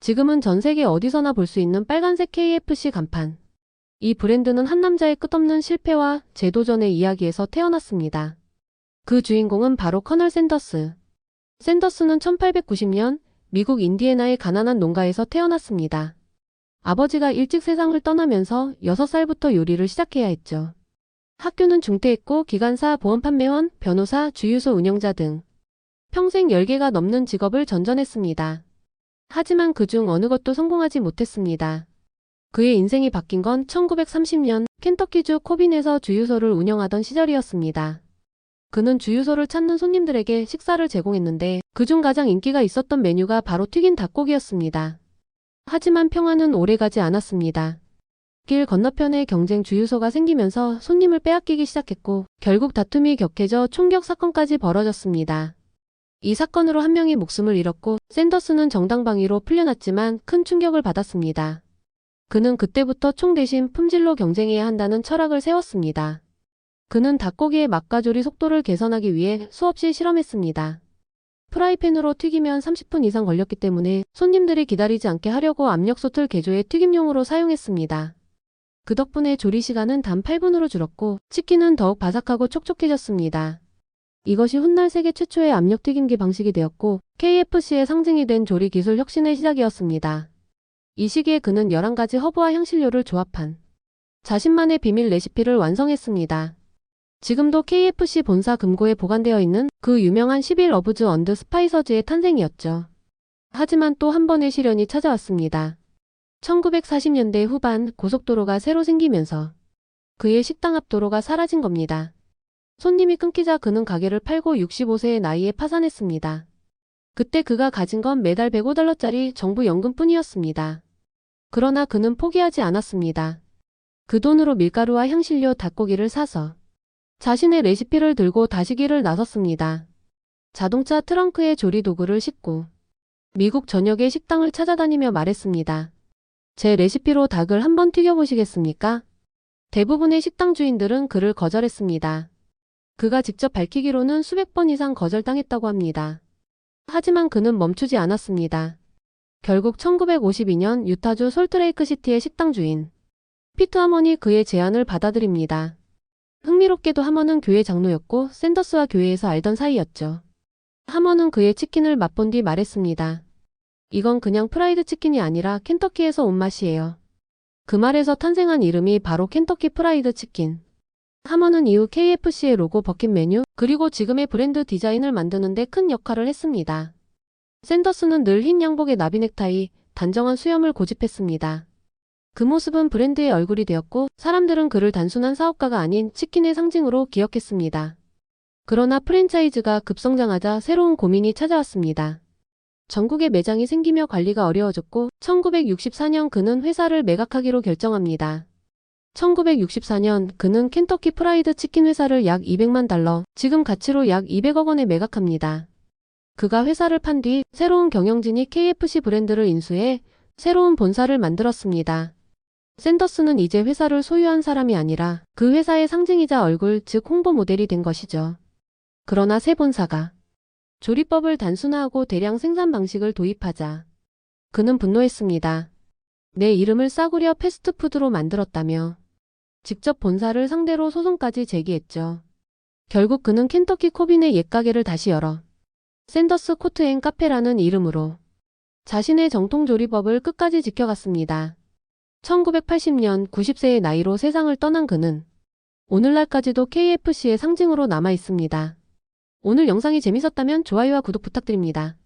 지금은 전 세계 어디서나 볼 수 있는 빨간색 KFC 간판. 이 브랜드는 한 남자의 끝없는 실패와 재도전의 이야기에서 태어났습니다. 그 주인공은 바로 커널 샌더스. 샌더스는 1890년 미국 인디애나의 가난한 농가에서 태어났습니다. 아버지가 일찍 세상을 떠나면서 6살부터 요리를 시작해야 했죠. 학교는 중퇴했고 기관사, 보험판매원, 변호사, 주유소 운영자 등 평생 10개가 넘는 직업을 전전했습니다. 하지만 그중 어느 것도 성공하지 못했습니다. 그의 인생이 바뀐 건 1930년 켄터키주 코빈에서 주유소를 운영하던 시절이었습니다. 그는 주유소를 찾는 손님들에게 식사를 제공했는데 그중 가장 인기가 있었던 메뉴가 바로 튀긴 닭고기였습니다. 하지만 평화는 오래가지 않았습니다. 길 건너편에 경쟁 주유소가 생기면서 손님을 빼앗기기 시작했고 결국 다툼이 격해져 총격 사건까지 벌어졌습니다. 이 사건으로 한 명이 목숨을 잃었고 샌더스는 정당방위로 풀려났지만 큰 충격을 받았습니다. 그는 그때부터 총 대신 품질로 경쟁해야 한다는 철학을 세웠습니다. 그는 닭고기의 맛과 조리 속도를 개선하기 위해 수없이 실험했습니다. 프라이팬으로 튀기면 30분 이상 걸렸기 때문에 손님들이 기다리지 않게 하려고 압력솥을 개조해 튀김용으로 사용했습니다. 그 덕분에 조리 시간은 단 8분으로 줄었고 치킨은 더욱 바삭하고 촉촉해졌습니다. 이것이 훗날 세계 최초의 압력 튀김기 방식이 되었고 KFC의 상징이 된 조리 기술 혁신의 시작이었습니다. 이 시기에 그는 11가지 허브와 향신료를 조합한 자신만의 비밀 레시피를 완성했습니다. 지금도 KFC 본사 금고에 보관되어 있는 그 유명한 11 어브즈 언드 스파이서즈의 탄생이었죠. 하지만 또 한 번의 시련이 찾아왔습니다. 1940년대 후반 고속도로가 새로 생기면서 그의 식당 앞 도로가 사라진 겁니다. 손님이 끊기자 그는 가게를 팔고 65세의 나이에 파산했습니다. 그때 그가 가진 건 매달 $105짜리 정부 연금뿐이었습니다. 그러나 그는 포기하지 않았습니다. 그 돈으로 밀가루와 향신료, 닭고기를 사서 자신의 레시피를 들고 다시 길을 나섰습니다. 자동차 트렁크에 조리도구를 싣고 미국 전역의 식당을 찾아다니며 말했습니다. 제 레시피로 닭을 한번 튀겨보시겠습니까? 대부분의 식당 주인들은 그를 거절했습니다. 그가 직접 밝히기로는 수백 번 이상 거절당했다고 합니다. 하지만 그는 멈추지 않았습니다. 결국 1952년 유타주 솔트레이크시티의 식당 주인 피트 하먼이 그의 제안을 받아들입니다. 흥미롭게도 하먼은 교회 장로였고 샌더스와 교회에서 알던 사이였죠. 하먼은 그의 치킨을 맛본 뒤 말했습니다. 이건 그냥 프라이드 치킨이 아니라 켄터키에서 온 맛이에요. 그 말에서 탄생한 이름이 바로 켄터키 프라이드 치킨. 하먼은 이후 KFC의 로고 버킷 메뉴 그리고 지금의 브랜드 디자인을 만드는 데 큰 역할을 했습니다. 샌더스는 늘 흰 양복에 나비 넥타이, 단정한 수염을 고집했습니다. 그 모습은 브랜드의 얼굴이 되었고 사람들은 그를 단순한 사업가가 아닌 치킨의 상징으로 기억했습니다. 그러나 프랜차이즈가 급성장하자 새로운 고민이 찾아왔습니다. 전국에 매장이 생기며 관리가 어려워졌고 1964년 그는 회사를 매각하기로 결정합니다. 1964년 그는 켄터키 프라이드 치킨 회사를 약 $200만, 지금 가치로 약 200억 원에 매각합니다. 그가 회사를 판 뒤 새로운 경영진이 KFC 브랜드를 인수해 새로운 본사를 만들었습니다. 샌더스는 이제 회사를 소유한 사람이 아니라 그 회사의 상징이자 얼굴, 즉 홍보 모델이 된 것이죠. 그러나 새 본사가 조리법을 단순화하고 대량 생산 방식을 도입하자 그는 분노했습니다. 내 이름을 싸구려 패스트푸드로 만들었다며 직접 본사를 상대로 소송까지 제기했죠. 결국 그는 켄터키 코빈의 옛 가게를 다시 열어 샌더스 코트 앤 카페라는 이름으로 자신의 정통 조리법을 끝까지 지켜갔습니다. 1980년 90세의 나이로 세상을 떠난 그는 오늘날까지도 KFC의 상징으로 남아 있습니다. 오늘 영상이 재밌었다면 좋아요와 구독 부탁드립니다.